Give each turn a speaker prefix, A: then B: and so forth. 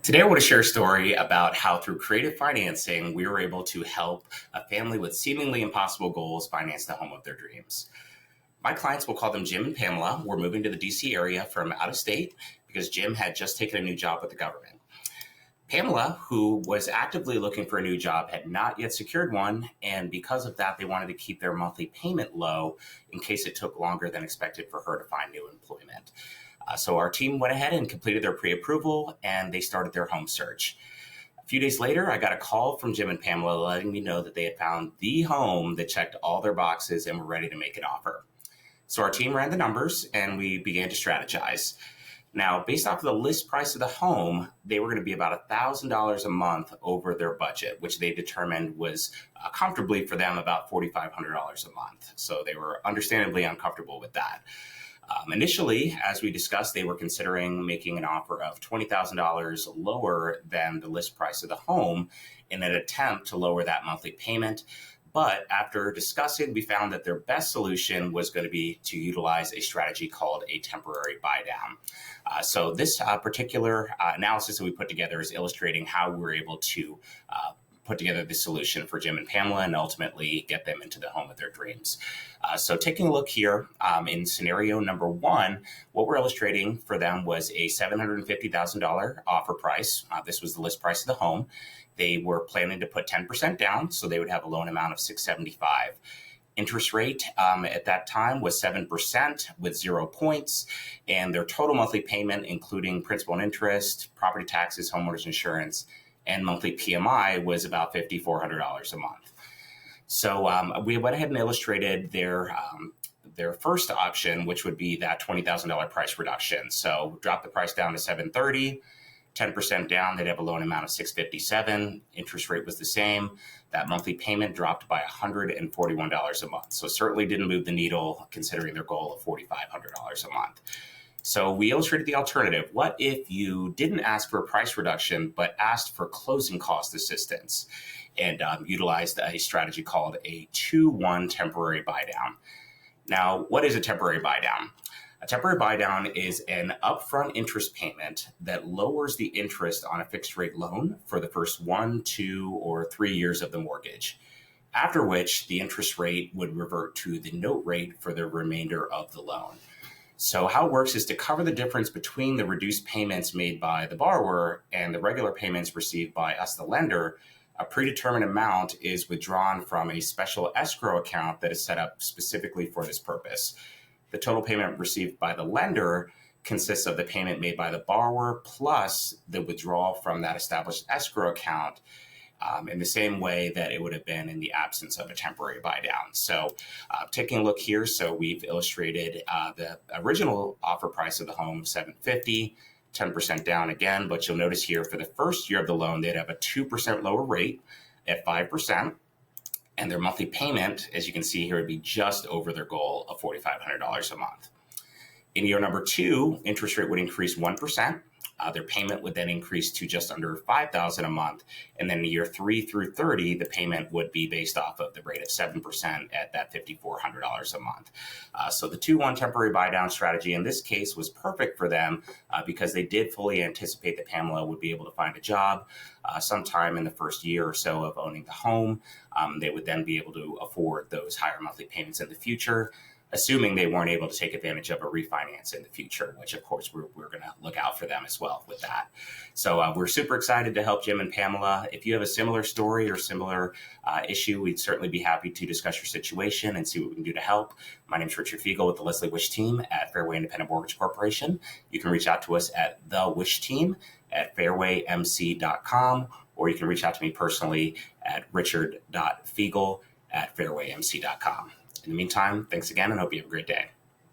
A: Today, I want to share a story about how, through creative financing, we were able to help a family with seemingly impossible goals finance the home of their dreams. My clients, will call them Jim and Pamela, were moving to the DC area from out of state because Jim had just taken a new job with the government. Pamela, who was actively looking for a new job, had not yet secured one, and because of that, they wanted to keep their monthly payment low in case it took longer than expected for her to find new employment. So our team went ahead and completed their pre-approval, and they started their home search. A few days later, I got a call from Jim and Pamela letting me know that they had found the home that checked all their boxes and were ready to make an offer. So our team ran the numbers, and we began to strategize. Now, based off of the list price of the home, they were going to be about $1,000 a month over their budget, which they determined was comfortably for them about $4,500 a month. So they were understandably uncomfortable with that. Initially, as we discussed, they were considering making an offer of $20,000 lower than the list price of the home in an attempt to lower that monthly payment. But after discussing, we found that their best solution was going to be to utilize a strategy called a temporary buy down. So this particular analysis that we put together is illustrating how we were able to put together the solution for Jim and Pamela and ultimately get them into the home of their dreams. So taking a look here in scenario number one, what we're illustrating for them was a $750,000 offer price. This was the list price of the home. They were planning to put 10% down, so they would have a loan amount of $675,000. Interest rate at that time was 7% with 0 points, and their total monthly payment, including principal and interest, property taxes, homeowners insurance, and monthly PMI, was about $5,400 a month. So we went ahead and illustrated their first option, which would be that $20,000 price reduction. So drop the price down to $730,000. 10% down, they'd have a loan amount of $657,000. Interest rate was the same. That monthly payment dropped by $141 a month. So certainly didn't move the needle considering their goal of $4,500 a month. So we illustrated the alternative. What if you didn't ask for a price reduction, but asked for closing cost assistance and utilized a strategy called a 2-1 temporary buy down? Now, what is a temporary buy down? A temporary buy down is an upfront interest payment that lowers the interest on a fixed rate loan for the first 1, 2, or 3 years of the mortgage, after which the interest rate would revert to the note rate for the remainder of the loan. So how it works is to cover the difference between the reduced payments made by the borrower and the regular payments received by us, the lender. A predetermined amount is withdrawn from a special escrow account that is set up specifically for this purpose. The total payment received by the lender consists of the payment made by the borrower plus the withdrawal from that established escrow account in the same way that it would have been in the absence of a temporary buy down. So taking a look here, so we've illustrated the original offer price of the home, $750,000, 10% down again, but you'll notice here for the first year of the loan, they'd have a 2% lower rate at 5%. And their monthly payment, as you can see here, would be just over their goal of $4,500 a month. In year number two, interest rate would increase 1%. Their payment would then increase to just under $5,000 a month. And then in year 3 through 30, the payment would be based off of the rate of 7% at that $5,400 a month. So the 2-1 temporary buy down strategy in this case was perfect for them because they did fully anticipate that Pamela would be able to find a job sometime in the first year or so of owning the home. They would then be able to afford those higher monthly payments in the future, assuming they weren't able to take advantage of a refinance in the future, which of course we're going to look out for them as well with that. So we're super excited to help Jim and Pamela. If you have a similar story or similar issue, we'd certainly be happy to discuss your situation and see what we can do to help. My name is Richard Fiegel with the Leslie Wish team at Fairway Independent Mortgage Corporation. You can reach out to us at thewishteam@fairwaymc.com, or you can reach out to me personally at richard.fiegel@fairwaymc.com. In the meantime, thanks again and hope you have a great day.